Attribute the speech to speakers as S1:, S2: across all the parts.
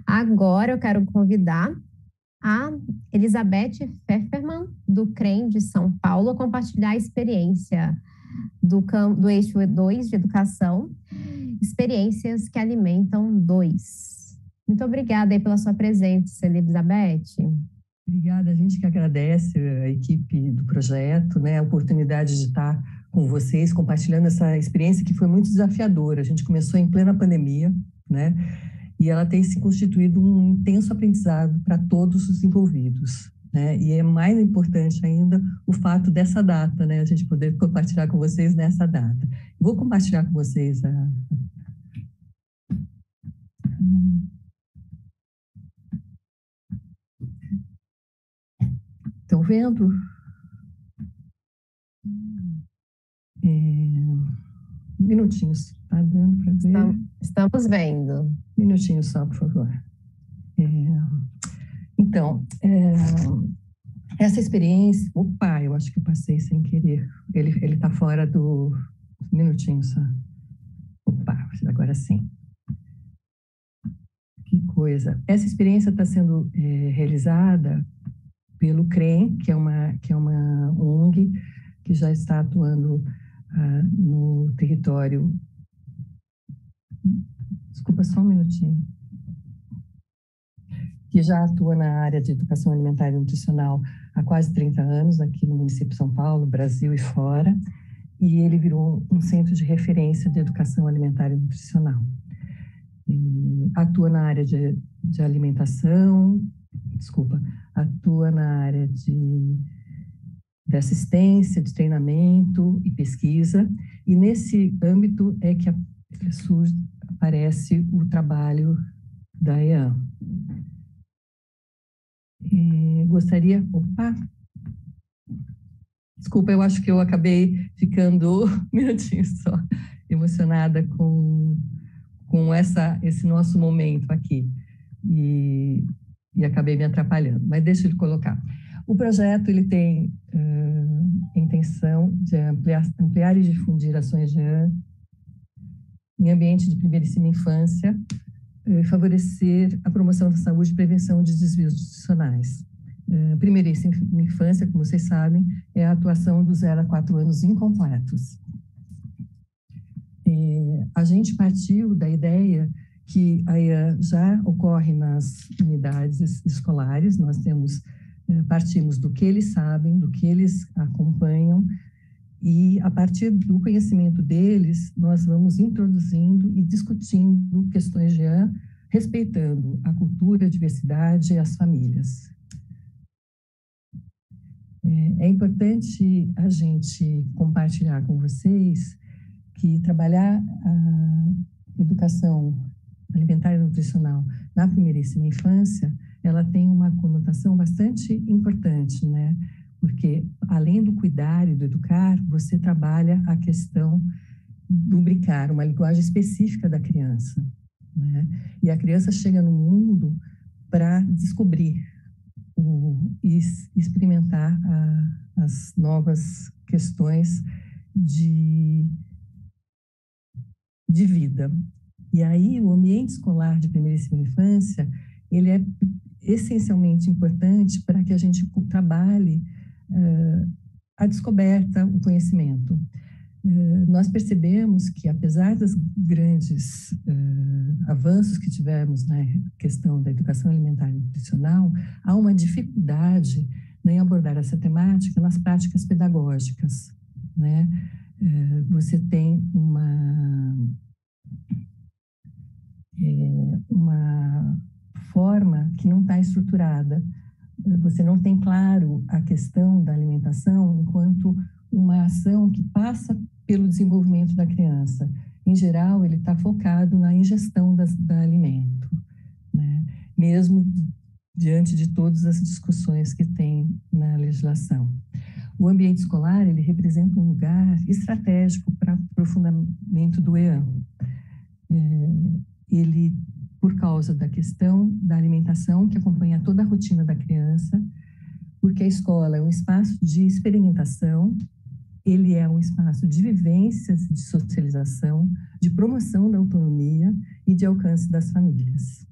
S1: Agora eu quero convidar a Elizabeth Pfefferman, do CREM de São Paulo, a compartilhar a experiência do eixo 2 de educação, experiências que alimentam 2. Muito obrigada aí pela sua presença, Elizabeth.
S2: Obrigada, a gente que agradece a equipe do projeto, né, a oportunidade de estar com vocês, compartilhando essa experiência que foi muito desafiadora. A gente começou em plena pandemia, né, e ela tem se constituído um intenso aprendizado para todos os envolvidos, né, e é mais importante ainda o fato dessa data, né, a gente poder compartilhar com vocês nessa data. Vou compartilhar com vocês a... Estão vendo? Minutinhos, tá dando para ver?
S1: Estamos vendo.
S2: Minutinho só, por favor. Então, essa experiência... Opa, eu acho que eu passei sem querer. Ele está fora do... Minutinho só. Opa, agora sim. Que coisa. Essa experiência está sendo realizada pelo CREM, que é uma ONG que já está atuando no território. Desculpa, só um minutinho. Que já atua na área de educação alimentar e nutricional há quase 30 anos, aqui no município de São Paulo, Brasil e fora, e ele virou um centro de referência de educação alimentar e nutricional. Atua na área de alimentação, atua na área de assistência, de treinamento e pesquisa, e nesse âmbito é que aparece o trabalho da EAM. Gostaria... Opa! Desculpa, eu acho que eu acabei ficando um minutinho só, emocionada com esse nosso momento aqui, e acabei me atrapalhando, mas deixa eu colocar. O projeto ele tem a intenção de ampliar e difundir ações de em ambiente de primeiríssima infância, favorecer a promoção da saúde e prevenção de desvios nutricionais. Primeiríssima infância, como vocês sabem, é a atuação dos 0 a 4 anos incompletos. A gente partiu da ideia que a EAM já ocorre nas unidades escolares, nós partimos do que eles sabem, do que eles acompanham, e a partir do conhecimento deles, nós vamos introduzindo e discutindo questões de EAM, respeitando a cultura, a diversidade e as famílias. É importante a gente compartilhar com vocês que trabalhar a educação alimentar e nutricional na primeiríssima infância, ela tem uma conotação bastante importante, né? Porque, além do cuidar e do educar, você trabalha a questão do brincar, uma linguagem específica da criança, né? E a criança chega no mundo para descobrir e experimentar as novas questões de vida. E aí, o ambiente escolar de primeiríssima infância, ele é essencialmente importante para que a gente trabalhe a descoberta, o conhecimento. Nós percebemos que, apesar dos grandes avanços que tivemos na questão da educação alimentar e nutricional, há uma dificuldade em abordar essa temática nas práticas pedagógicas, né? Você tem uma forma que não está estruturada. Você não tem claro a questão da alimentação enquanto uma ação que passa pelo desenvolvimento da criança. Em geral, ele está focado na ingestão do alimento, né? Mesmo diante de todas as discussões que tem na legislação. O ambiente escolar, ele representa um lugar estratégico para o aprofundamento do EAM. Ele, por causa da questão da alimentação, que acompanha toda a rotina da criança, porque a escola é um espaço de experimentação, ele é um espaço de vivências, de socialização, de promoção da autonomia e de alcance das famílias.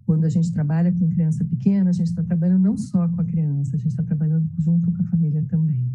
S2: Quando a gente trabalha com criança pequena, a gente está trabalhando não só com a criança, a gente está trabalhando junto com a família também.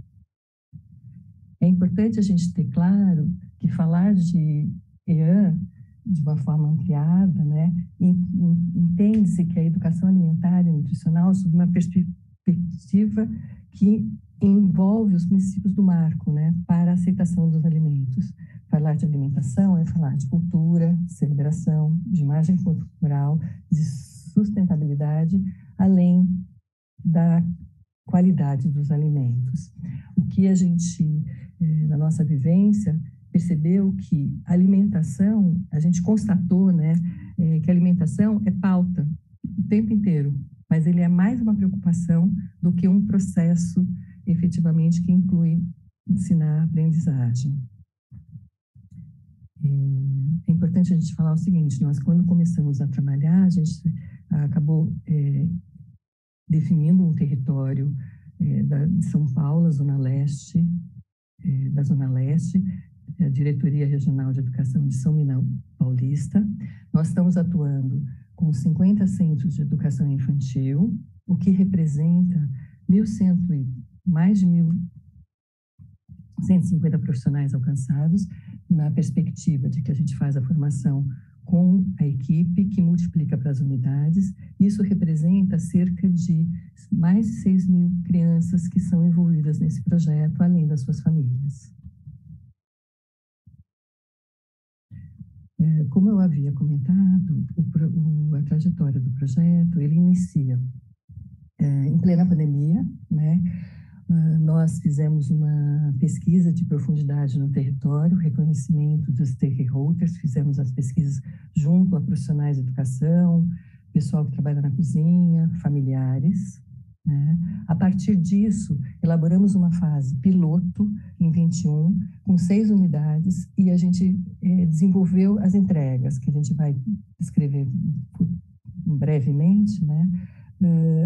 S2: É importante a gente ter claro que falar de EAN de uma forma ampliada, né, entende-se que a educação alimentar e nutricional sob uma perspectiva que envolve os princípios do marco, né, para a aceitação dos alimentos. Falar de alimentação é falar de cultura, de celebração, de imagem cultural, de sustentabilidade, além da qualidade dos alimentos. O que a gente, na nossa vivência, percebeu que a alimentação, a gente constatou, né, que a alimentação é pauta o tempo inteiro, mas ele é mais uma preocupação do que um processo efetivamente que inclui ensinar a aprendizagem. É importante a gente falar o seguinte, nós quando começamos a trabalhar, a gente acabou definindo um território de São Paulo, Zona Leste, da Zona Leste, a Diretoria Regional de Educação de São Miguel Paulista. Nós estamos atuando com 50 centros de educação infantil, o que representa mais de 1.150 profissionais alcançados, na perspectiva de que a gente faz a formação com a equipe, que multiplica para as unidades. Isso representa cerca de mais de 6.000 crianças que são envolvidas nesse projeto, além das suas famílias. Como eu havia comentado, a trajetória do projeto, ele inicia em plena pandemia, né? Nós fizemos uma pesquisa de profundidade no território, reconhecimento dos stakeholders, fizemos as pesquisas junto a profissionais de educação, pessoal que trabalha na cozinha, familiares, né? A partir disso, elaboramos uma fase piloto em 21, com 6 unidades, e a gente desenvolveu as entregas, que a gente vai descrever brevemente, né?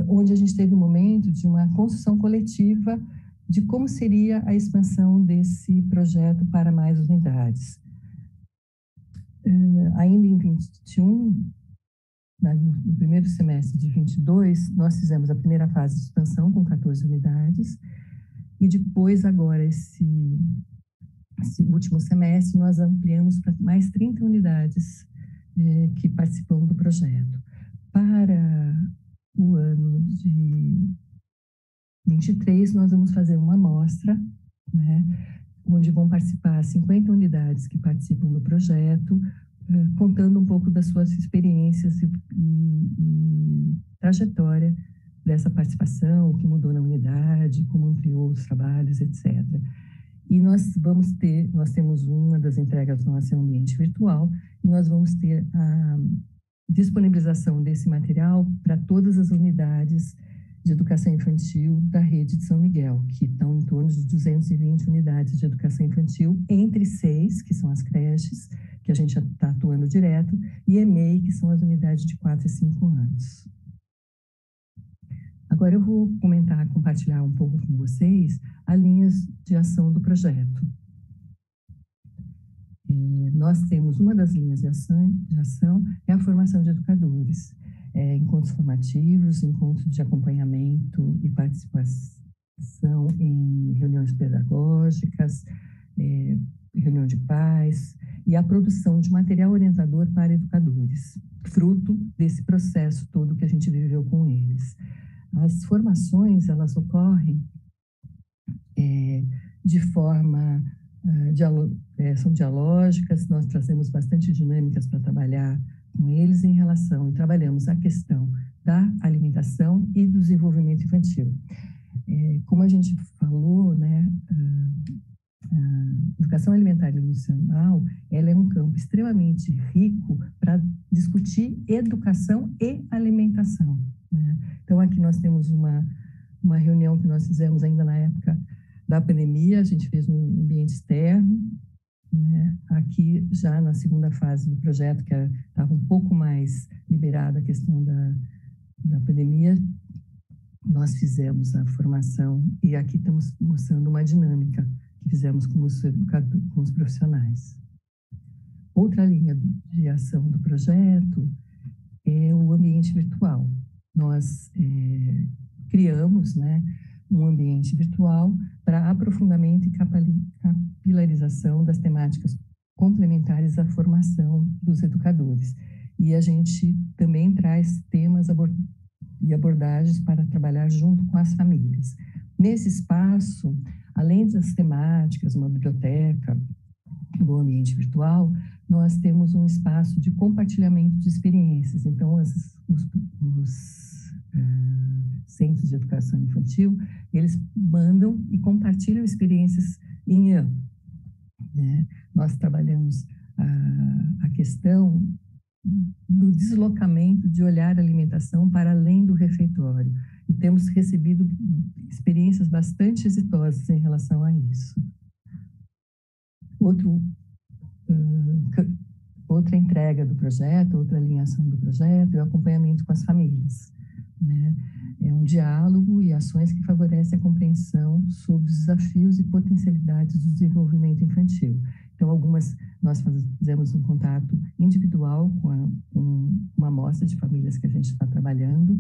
S2: Onde a gente teve um momento de uma construção coletiva de como seria a expansão desse projeto para mais unidades. Ainda em 21, no primeiro semestre de 22, nós fizemos a primeira fase de expansão com 14 unidades, e depois, agora, esse último semestre, nós ampliamos para mais 30 unidades que participam do projeto. Para o ano de 23, nós vamos fazer uma amostra, né, onde vão participar 50 unidades que participam do projeto, contando um pouco das suas experiências e trajetória dessa participação, o que mudou na unidade, como ampliou os trabalhos, etc. E nós temos uma das entregas nossa em ambiente virtual, e nós vamos ter a disponibilização desse material para todas as unidades de educação infantil da rede de São Miguel, que estão em torno de 220 unidades de educação infantil, entre 6, que são as creches, que a gente já está atuando direto, e EMEI, que são as unidades de 4 e 5 anos. Agora eu vou compartilhar um pouco com vocês as linhas de ação do projeto. Nós temos uma das linhas de ação é a formação de educadores, encontros formativos, encontros de acompanhamento e participação em reuniões pedagógicas, reunião de pais, e a produção de material orientador para educadores, fruto desse processo todo que a gente viveu com eles. As formações, elas ocorrem de forma, são dialógicas, nós trazemos bastante dinâmicas para trabalhar com eles em relação, e trabalhamos a questão da alimentação e do desenvolvimento infantil. Como a gente falou, né, a educação alimentar e nutricional, ela é um campo extremamente rico para discutir educação e alimentação, né? Então, aqui nós temos uma reunião que nós fizemos ainda na época da pandemia, a gente fez um ambiente externo, né? Aqui, já na segunda fase do projeto, que estava um pouco mais liberada a questão da pandemia, nós fizemos a formação, e aqui estamos mostrando uma dinâmica que fizemos com os profissionais. Outra linha de ação do projeto é o ambiente virtual. Nós criamos, né, um ambiente virtual para aprofundamento e capilarização das temáticas complementares à formação dos educadores. E a gente também traz temas e abordagens para trabalhar junto com as famílias. Nesse espaço, além das temáticas, uma biblioteca, do ambiente virtual, nós temos um espaço de compartilhamento de experiências. Então, os centros de educação infantil, eles mandam e compartilham experiências em IAM, né? Nós trabalhamos a questão do deslocamento de olhar a alimentação para além do refeitório. E temos recebido experiências bastante exitosas em relação a isso. Outra entrega do projeto, outra alinhação do projeto é o acompanhamento com as famílias, né? É um diálogo e ações que favorecem a compreensão sobre os desafios e potencialidades do desenvolvimento infantil. Então, nós fizemos um contato individual com uma amostra de famílias que a gente está trabalhando,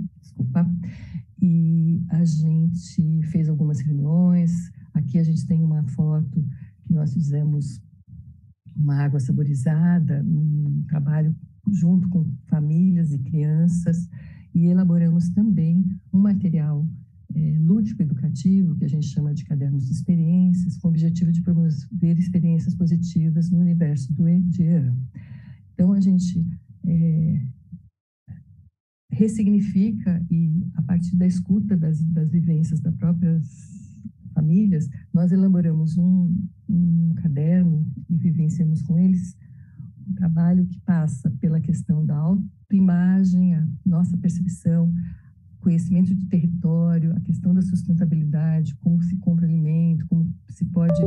S2: e a gente fez algumas reuniões. Aqui a gente tem uma foto que nós fizemos uma água saborizada, um trabalho junto com famílias e crianças, e elaboramos também um material lúdico-educativo, que a gente chama de cadernos de experiências, com o objetivo de promover experiências positivas no universo do EAM. Então, a gente ressignifica e, a partir da escuta das vivências das próprias famílias, nós elaboramos um caderno e vivenciamos com eles um trabalho que passa pela questão da autoimagem, a nossa percepção, conhecimento de território, a questão da sustentabilidade, como se compra alimento, como se pode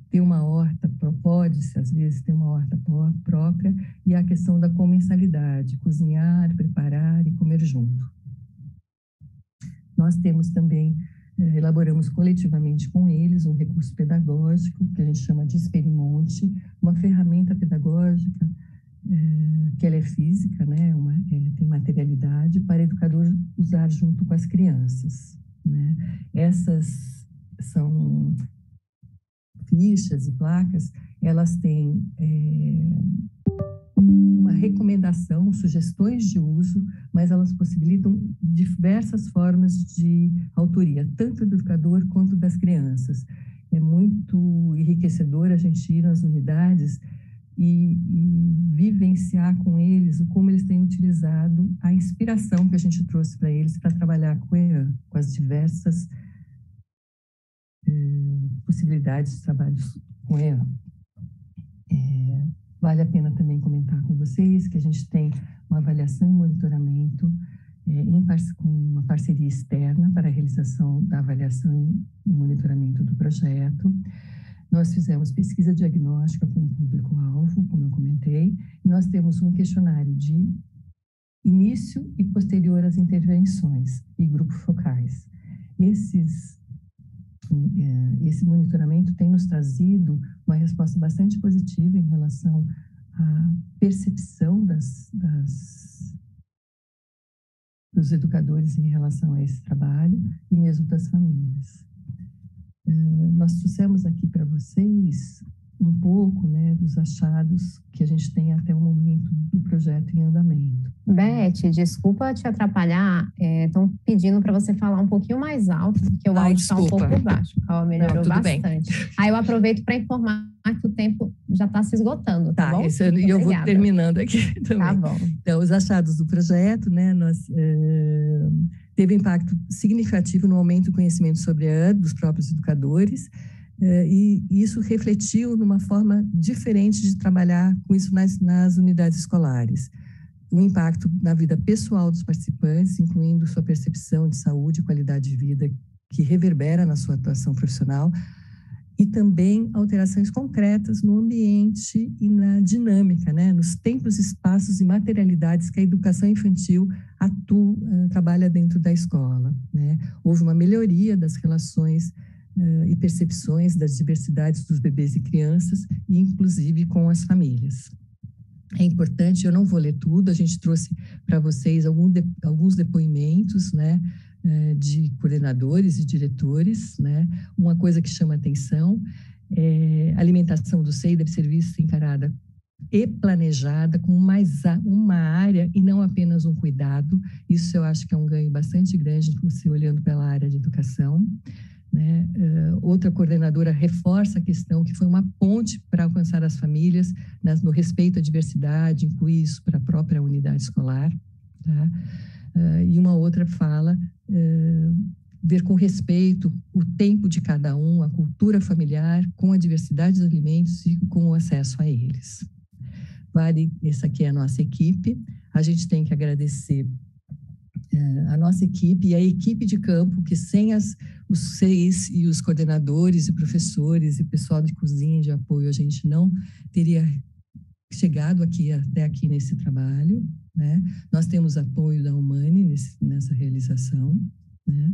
S2: ter uma horta, pode-se às vezes ter uma horta própria, e a questão da comensalidade, cozinhar, preparar e comer junto. Nós temos também, elaboramos coletivamente com eles um recurso pedagógico, que a gente chama de Experimonte, uma ferramenta pedagógica que ela é física, né? Tem materialidade para o educador usar junto com as crianças, né? Essas são fichas e placas, elas têm uma recomendação, sugestões de uso, mas elas possibilitam diversas formas de autoria, tanto do educador quanto das crianças. É muito enriquecedor a gente ir nas unidades e vivenciar com eles como eles têm utilizado a inspiração que a gente trouxe para eles para trabalhar com EAM, com as diversas possibilidades de trabalho com EAM. Vale a pena também comentar com vocês que a gente tem uma avaliação e monitoramento com uma parceria externa para a realização da avaliação e monitoramento do projeto. Nós fizemos pesquisa diagnóstica com o público-alvo, como eu comentei, e nós temos um questionário de início e posterior às intervenções e grupos focais. Esse monitoramento tem nos trazido uma resposta bastante positiva em relação à percepção dos educadores em relação a esse trabalho e mesmo das famílias. Nós trouxemos aqui para vocês um pouco, né, dos achados que a gente tem até o momento do projeto em andamento.
S1: Beth, desculpa te atrapalhar, estão pedindo para você falar um pouquinho mais alto, porque o áudio está um pouco baixo. Melhorou bastante. Bem. Aí eu aproveito para informar que o tempo já está se esgotando, tá bom?
S2: E eu vou terminando aqui também.
S1: Tá bom.
S2: Então, os achados do projeto, né, teve impacto significativo no aumento do conhecimento sobre a dos próprios educadores, e isso refletiu numa forma diferente de trabalhar com isso nas unidades escolares. O impacto na vida pessoal dos participantes, incluindo sua percepção de saúde e qualidade de vida que reverbera na sua atuação profissional, e também alterações concretas no ambiente e na dinâmica, né, nos tempos, espaços e materialidades que a educação infantil trabalha dentro da escola, né. Houve uma melhoria das relações e percepções das diversidades dos bebês e crianças, e inclusive com as famílias. é importante, eu não vou ler tudo, a gente trouxe para vocês alguns depoimentos, né, de coordenadores e diretores, né? Uma coisa que chama atenção é a alimentação do SEI deve ser vista encarada e planejada com uma área e não apenas um cuidado. Isso eu acho que é um ganho bastante grande, você olhando pela área de educação, né? Outra coordenadora reforça a questão que foi uma ponte para alcançar as famílias no respeito à diversidade, incluir isso para a própria unidade escolar, tá? E uma outra fala ver com respeito o tempo de cada um, a cultura familiar, com a diversidade dos alimentos e com o acesso a eles. Vale, essa aqui é a nossa equipe. A gente tem que agradecer a nossa equipe e a equipe de campo, que sem os SEIs e os coordenadores e professores e pessoal de cozinha de apoio, a gente não teria chegado até aqui nesse trabalho, né? Nós temos apoio da Humane nessa realização, né?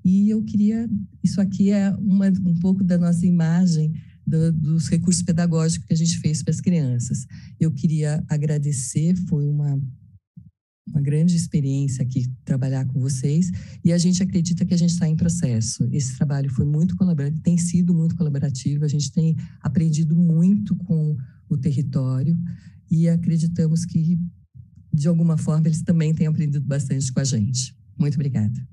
S2: E eu queria, isso aqui é um pouco da nossa imagem dos recursos pedagógicos que a gente fez para as crianças. Eu queria agradecer, foi uma grande experiência aqui trabalhar com vocês, e a gente acredita que a gente está em processo. Esse trabalho foi muito colaborativo, tem sido muito colaborativo, a gente tem aprendido muito com o território e acreditamos que, de alguma forma, eles também têm aprendido bastante com a gente. Muito obrigada.